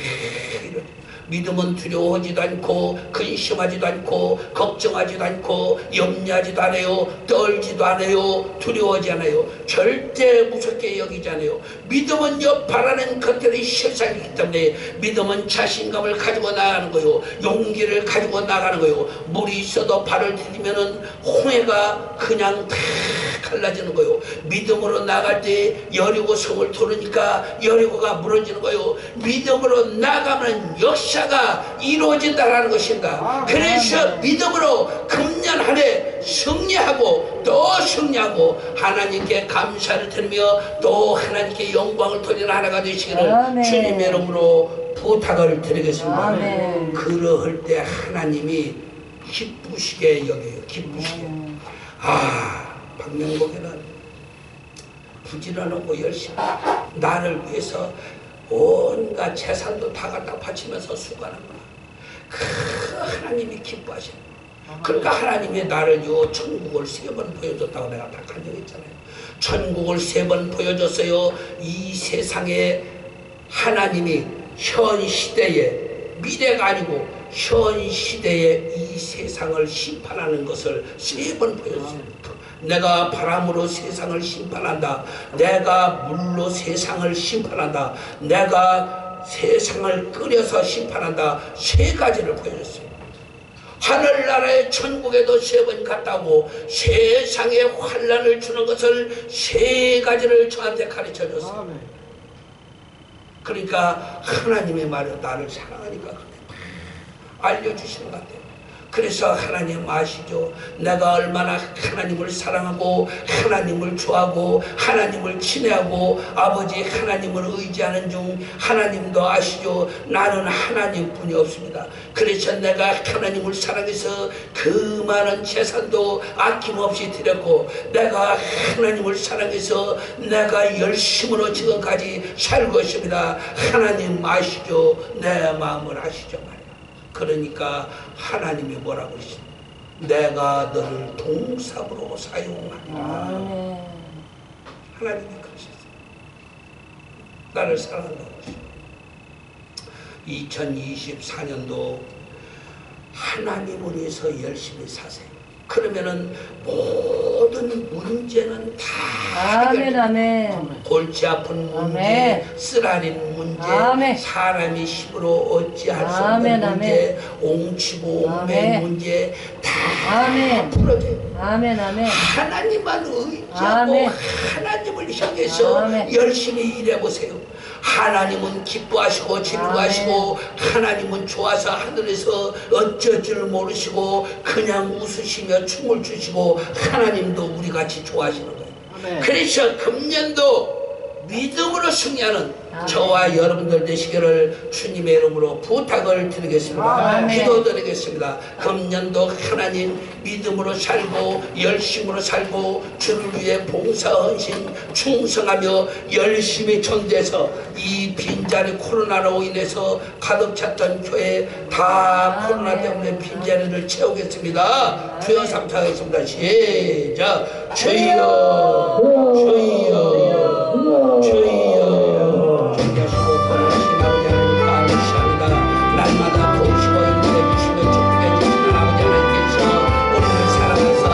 이루어져. 믿음은 두려워하지도 않고 근심하지도 않고 걱정하지도 않고 염려하지도 않아요. 떨지도 않아요. 두려워하지 않아요. 절대 무섭게 여기지 않아요. 믿음은요 바라는 것들이 실상이기 때문에 믿음은 자신감을 가지고 나가는 거요. 용기를 가지고 나가는 거요. 물이 있어도 발을 디디면은 홍해가 그냥 다 갈라지는 거요. 믿음으로 나갈 때 여리고 성을 도르니까 여리고가 무너지는 거요. 믿음으로 나가면 역사가 이루어진다라는 것입니다. 그래서 믿음으로 금년 한 해 승리하고 또 승리하고 하나님께 감사를 드리며 또 하나님께 영광을 돌리는 하나가 되시기를 아멘. 주님의 이름으로 부탁을 드리겠습니다. 아멘. 그러할 때 하나님이 기쁘시게 여겨요. 기쁘시게. 박명복에는 부지런하고 열심히 나를 위해서 온갖 재산도 다 갖다 바치면서 수고하는구나. 그 하나님이 기뻐하셔. 그러니까 하나님이 나를 요 천국을 3번 보여줬다고 내가 다 간증했잖아요. 천국을 3번 보여줬어요. 이 세상에 하나님이 현 시대에 미래가 아니고 현 시대에 이 세상을 심판하는 것을 3번 보여줬어요. 내가 바람으로 세상을 심판한다. 내가 물로 세상을 심판한다. 내가 세상을 끓여서 심판한다. 3가지를 보여줬어요. 하늘나라의 천국에도 3번 갔다고 세상에 환난을 주는 것을 3가지를 저한테 가르쳐줬어요. 그러니까 하나님의 말을 나를 사랑하니까 그렇게 알려주시는 것 같아요. 그래서 하나님 아시죠? 내가 얼마나 하나님을 사랑하고 하나님을 좋아하고 하나님을 친애하고 아버지 하나님을 의지하는 중 하나님도 아시죠? 나는 하나님뿐이 없습니다. 그래서 내가 하나님을 사랑해서 그 많은 재산도 아낌없이 드렸고 내가 하나님을 사랑해서 내가 열심으로 지금까지 살고 있습니다. 하나님 아시죠? 내 마음을 아시죠? 그러니까 하나님이 뭐라고 그러십니까? 내가 너를 동삽으로 사용하리라. 하나님이 그러셨어요. 나를 사랑한다고 그러십니다. 2024년도 하나님을 위해서 열심히 사세요. 그러면은 모든 문제는 다 아멘. 아멘. 골치 아픈 문제, 아멘. 쓰라린 문제, 아멘. 사람이 힘으로 어찌할 수 아멘. 없는 문제, 옹치고 옹매 아멘. 문제 다 아멘. 풀어져요. 아멘. 아멘. 하나님만 의지하고 아멘. 하나님을 향해서 아멘. 열심히 일해보세요. 하나님은 기뻐하시고 즐거워하시고 하나님은 좋아서 하늘에서 어쩔 줄 모르시고 그냥 웃으시며 춤을 추시고 하나님도 우리같이 좋아하시는 거예요. 그래서 금년도 믿음으로 승리하는 저와 여러분들 되시기를 주님의 이름으로 부탁을 드리겠습니다. 기도드리겠습니다. 금년도 하나님 믿음으로 살고 열심으로 살고 주를 위해 봉사 헌신 충성하며 열심히 전대해서 이 빈자리 코로나로 인해서 가득 찼던 교회 다 코로나 때문에 빈자리를 채우겠습니다. 주여 삼창하겠습니다. 시작. 주여 주여 주여 존귀하시고 거룩하신 아버지 하나님 감사합니다. 날마다 도우시고 인도해 주시며 축복해 주시는 아버지 하나님께서 우리를 사랑하사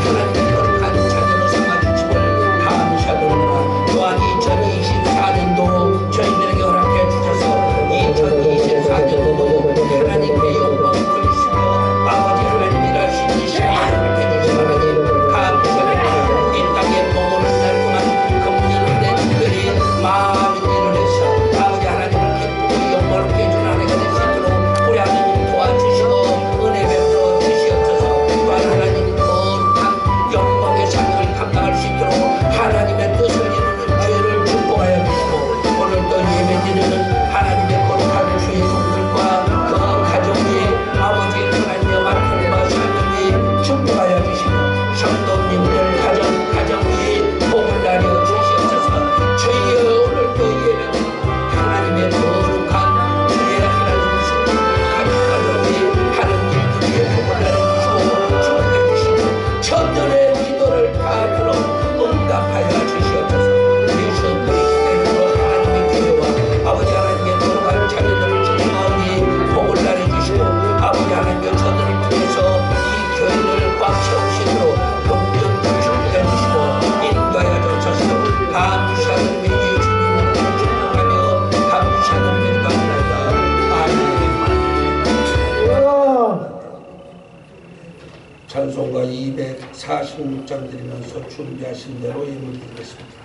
하나님 거룩한 자녀로 삼아주심을 감사드립니다. 또한 2024년도 저희들에게 허락해 주셔서 2024년도도 하나님께 영광을 돌리시며 아버지 하나님 일하시는 시간을 허락해 주신 하나님 감사드립니다. 이 땅에 머무는 날동안 금년 한 해 특별히 기도원과 246장 드리면서 준비하신 대로 예물 드리겠습니다.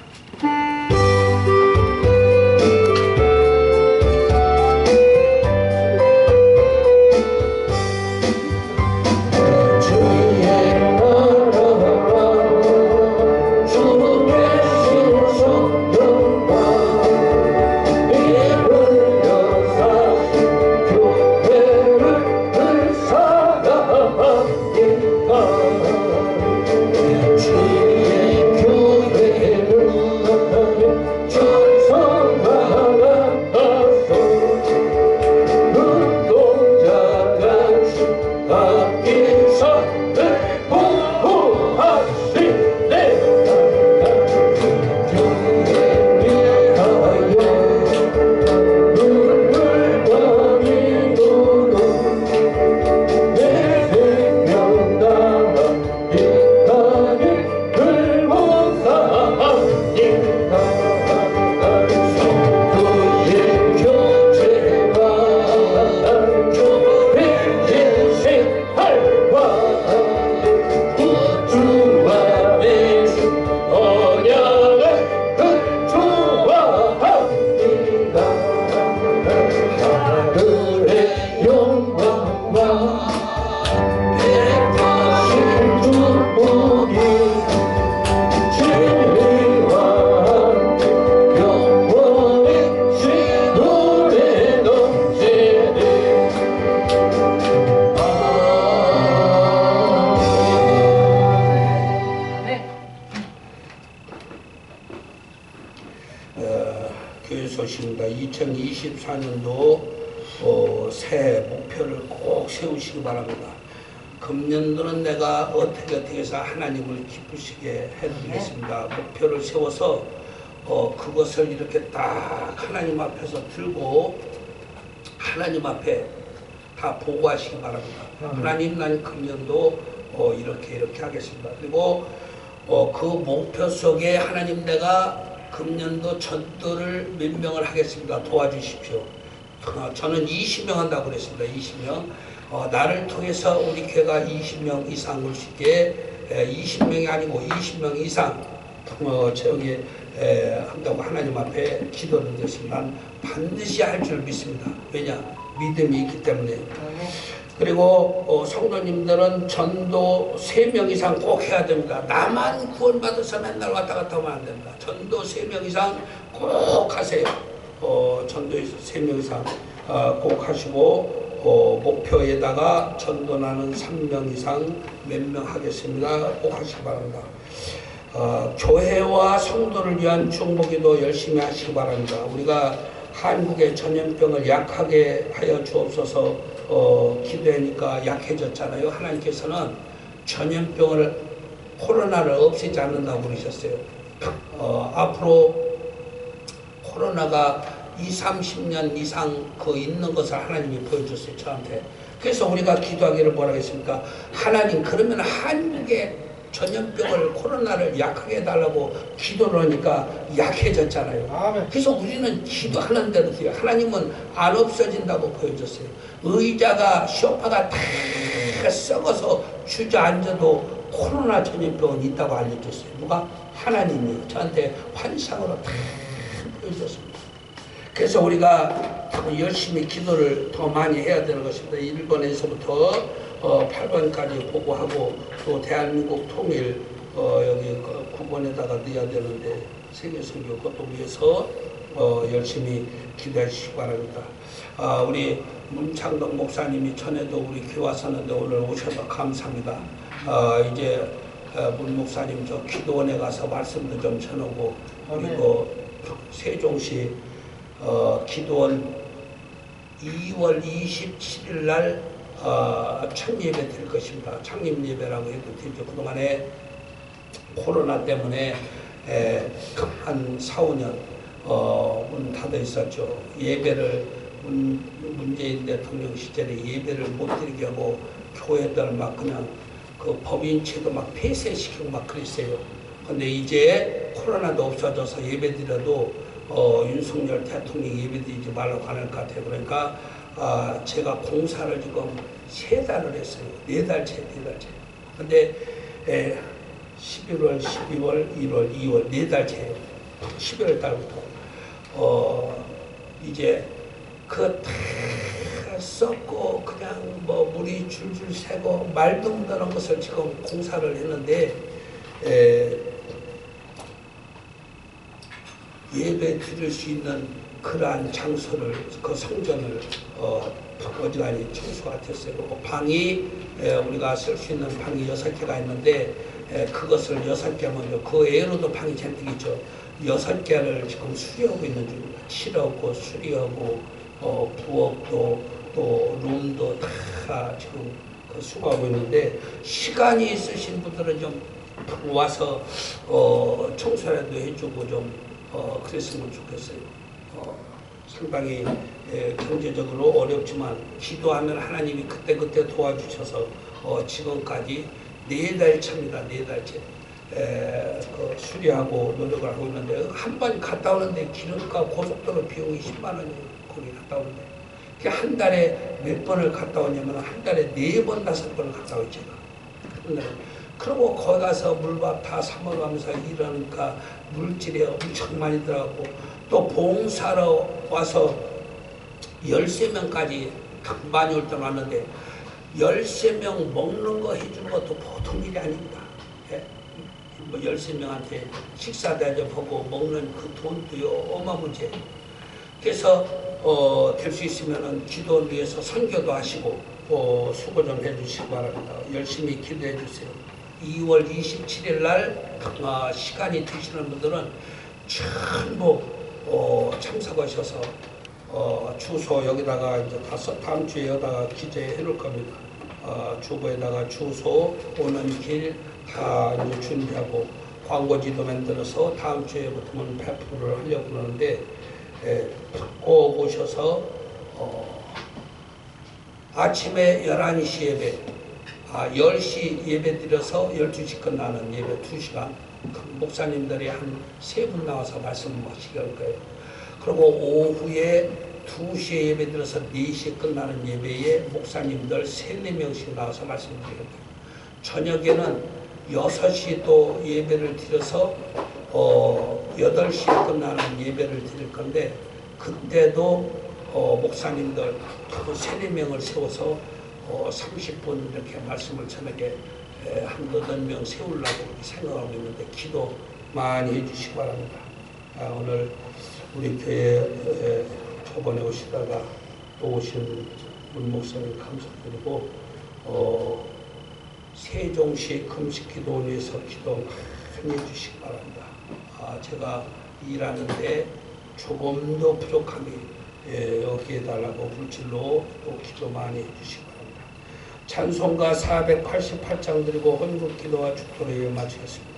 교회 소식입니다. 2024년도 새해 목표를 꼭 세우시기 바랍니다. 금년도는 내가 어떻게 해서 하나님을 기쁘시게 해드리겠습니다. 목표를 세워서 그것을 이렇게 딱 하나님 앞에서 들고 하나님 앞에 다 보고하시기 바랍니다. 하나님, 난 금년도 이렇게 하겠습니다. 그리고 그 목표 속에 하나님, 내가 금년도 전도를 몇 명을 하겠습니다. 도와주십시오. 저는 20명 한다고 그랬습니다. 20명. 나를 통해서 우리 교회가 20명 이상 올 수 있게 20명이 아니고 20명 이상 저기 한다고 하나님 앞에 기도를 드렸습니다. 난 반드시 할 줄 믿습니다. 왜냐? 믿음이 있기 때문에. 그리고 성도님들은 전도 3명 이상 꼭 해야 됩니다. 나만 구원받아서 맨날 왔다 갔다 하면 안 됩니다. 전도 3명 이상 꼭 하세요. 전도에서 3명 이상 꼭 하시고 목표에다가 전도나는 3명 이상 몇 명 하겠습니다. 꼭 하시기 바랍니다. 교회와 성도를 위한 중보기도 열심히 하시기 바랍니다. 우리가 한국의 전염병을 약하게 하여 주옵소서. 기도하니까 약해졌잖아요. 하나님께서는 전염병을, 코로나를 없애지 않는다고 그러셨어요. 앞으로 코로나가 20-30년 이상 있는 것을 하나님이 보여줬어요. 저한테. 그래서 우리가 기도하기를 뭐라 했습니까? 하나님, 그러면 한국의 전염병을, 코로나를 약하게 해달라고 기도를 하니까 약해졌잖아요. 아멘. 그래서 우리는 기도하는 대로 돼요. 하나님은 안 없어진다고 보여줬어요. 의자가, 소파가 다 썩어서 주저앉아도 코로나 전염병은 있다고 알려줬어요. 누가? 하나님이 저한테 환상으로 다 보여줬습니다. 그래서 우리가 열심히 기도를 더 많이 해야 되는 것입니다. 1번에서부터 8번까지 보고하고, 또 대한민국 통일 여기 9번에다가 넣어야 되는데 세계선교 그것도 위해서 열심히 기도해 주시기 바랍니다. 우리 문창덕 목사님이 전에도 우리 교회 왔었는데 오늘 오셔서 감사합니다. 이제 문 목사님 저 기도원에 가서 말씀도 좀 전하고, 그리고 세종시 기도원 2월 27일 날 첫 예배 드릴 것입니다. 창립 예배라고 해도 되죠. 그동안에 코로나 때문에 한 4-5년 문 닫아 있었죠. 예배를 문재인 대통령 시절에 예배를 못 드리게 하고 교회들 막 그냥 그 법인체도 막 폐쇄시키고 막 그랬어요. 근데 이제 코로나도 없어져서 예배 드려도 윤석열 대통령 예배 드리지 말라고 하는 것 같아요. 그러니까 제가 공사를 지금 3달을 했어요. 4달째. 근데 11월, 12월, 1월, 2월 네 달째 12월 달부터 이제 그 다 썩고 그냥 뭐 물이 줄줄 새고 말도 못하는 것을 지금 공사를 했는데 예배 드릴 수 있는 그러한 장소를 그 성전을 어지간히 청소가 됐어요. 방이 우리가 쓸 수 있는 방이 6개가 있는데 그것을 6개 먼저 그 외로도 방이 잔뜩 있죠. 6개를 지금 수리하고 있는 중입니다. 칠하고 수리하고 부엌도 또 룸도 다 지금 그 수고하고 있는데 시간이 있으신 분들은 좀 와서 청소라도 해주고 좀 그랬으면 좋겠어요. 상당히 경제적으로 어렵지만 기도하면 하나님이 그때그때 도와주셔서 지금까지 4달 차입니다. 4달째 수리하고 노력을 하고 있는데 한 번 갔다 오는데 기름값 고속도로 비용이 10만 원이에요. 거기 갔다 오는데 한 달에 몇 번을 갔다 오냐면 한 달에 4번 5번을 갔다 오죠. 그리고 거기 가서 물밥 다 사먹으면서 일하니까 물질이 엄청 많이 들어가고 또 봉사로 와서 13명까지 많이 올 때 왔는데 13명 먹는 거 해주는 것도 보통 일이 아닙니다. 뭐 13명한테 식사 대접하고 먹는 그 돈도요 어마무지해요. 그래서 될 수 있으면 기도를 위해서 선교도 하시고 수고 좀 해주시기 바랍니다. 열심히 기도해 주세요. 2월 27일 날 시간이 되시는 분들은 전부 참석하셔서 주소 여기다가 이제 다음 주에 여기다가 기재해 놓을 겁니다. 주보에다가 주소 오는 길 다 이제 준비하고 광고지도 만들어서 다음 주에부터는 배포를 하려고 그러는데 꼭 오셔서 아침에 11시 예배 10시 예배 드려서 12시 끝나는 예배 2시간 목사님들이 한 3분 나와서 말씀하시게 할 거예요. 그리고 오후에 2시에 예배 드려서 4시에 끝나는 예배에 목사님들 3-4명씩 나와서 말씀드릴 거예요. 저녁에는 6시 또 예배를 드려서 8시에 끝나는 예배를 드릴 건데 그때도 목사님들 3-4명을 세워서 30분 이렇게 말씀을 저녁에 한 8명 세우려고 생각하고 있는데 기도 많이 해주시기 바랍니다. 오늘 우리 교회 저번에 오시다가 또 오신 우리 목사님 감사드리고 세종시 금식기도원에서 기도 많이 해주시기 바랍니다. 제가 일하는데 조금 더 부족함이 여기에 달라고 물질로 또 기도 많이 해주시기 바랍니다. 찬송가 488장 드리고 헌금 기도와 축도를 마치겠습니다.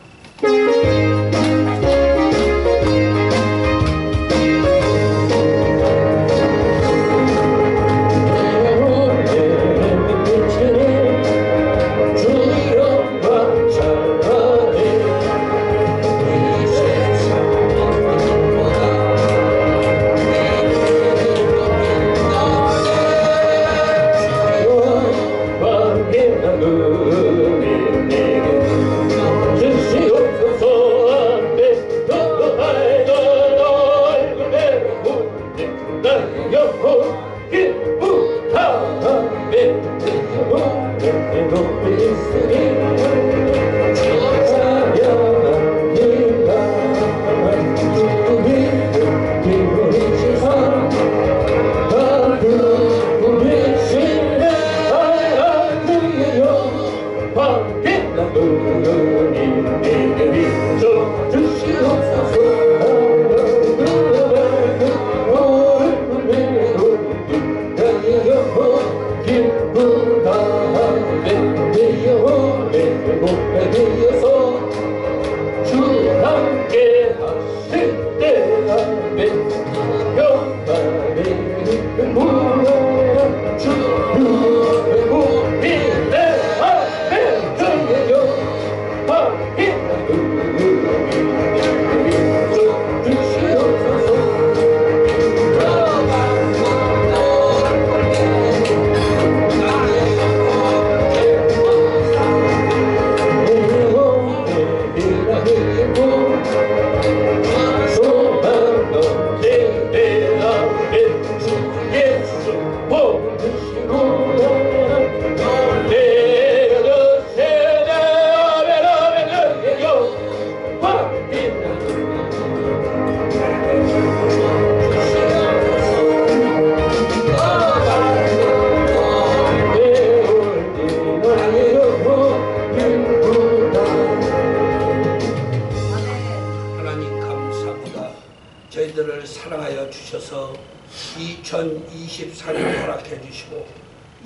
기쁘다 내 영혼의 목에 되어서 2024년 허락해 주시고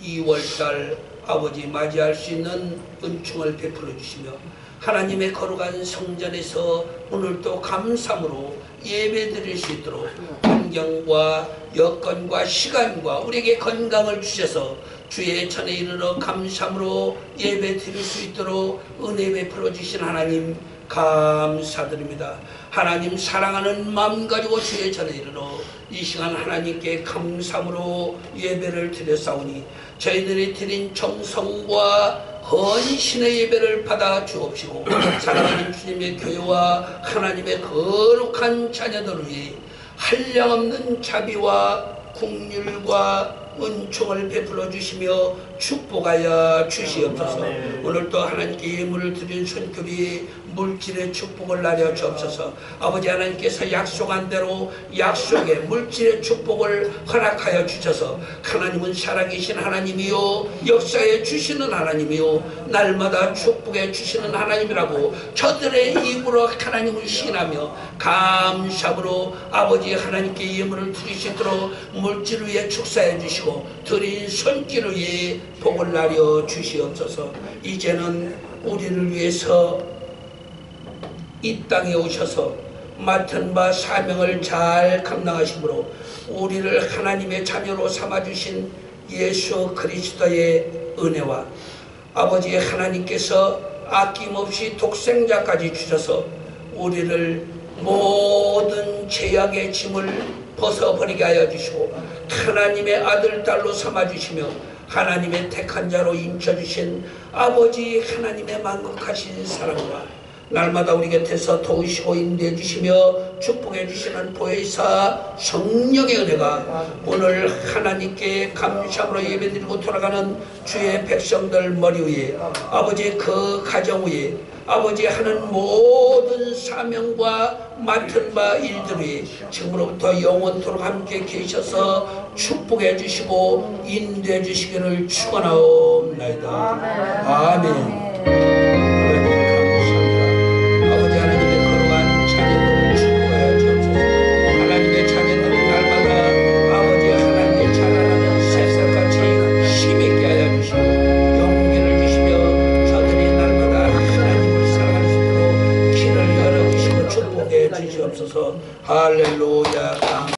2월달 아버지 맞이할 수 있는 은총을 베풀어 주시며 하나님의 거룩한 성전에서 오늘도 감사함으로 예배 드릴 수 있도록 환경과 여건과 시간과 우리에게 건강을 주셔서 주의 전에 이르러 감사함으로 예배 드릴 수 있도록 은혜 베풀어 주신 하나님 감사드립니다. 하나님 사랑하는 마음 가지고 주의 전에 이르러 이 시간 하나님께 감사함으로 예배를 드렸사오니 저희들이 드린 정성과 헌신의 예배를 받아 주옵시고 사랑하는 주님의 교회와 하나님의 거룩한 자녀들을 위해 한량없는 자비와 긍휼과 은총을 베풀어 주시며 축복하여 주시옵소서. 오늘도 하나님께 예물을 드린 손급이 물질의 축복을 나려 주옵소서. 아버지 하나님께서 약속한 대로 약속의 물질의 축복을 허락하여 주셔서 하나님은 살아계신 하나님이요 역사에 주시는 하나님이요 날마다 축복해 주시는 하나님이라고 저들의 입으로 하나님을 시인하며 감사함으로 아버지 하나님께 예물을 드릴 수 있도록 물질 위에 축사해 주시고 드린 손길 위에 복을 나려 주시옵소서. 이제는 우리를 위해서 이 땅에 오셔서 맡은 바 사명을 잘 감당하심으로 우리를 하나님의 자녀로 삼아주신 예수 그리스도의 은혜와 아버지 하나님께서 아낌없이 독생자까지 주셔서 우리를 모든 죄악의 짐을 벗어버리게 하여 주시고 하나님의 아들 딸로 삼아주시며 하나님의 택한 자로 인쳐주신 아버지 하나님의 만극하신 사랑과 날마다 우리 곁에서 도우시고 인도해 주시며 축복해 주시는 보혜사 성령의 은혜가 오늘 하나님께 감사함으로 예배드리고 돌아가는 주의 백성들 머리 위에 아버지 그 가정 위에 아버지 하는 모든 사명과 맡은 바 일들이 지금으로부터 영원토록 함께 계셔서 축복해 주시고 인도해 주시기를 축원하옵나이다. 아멘.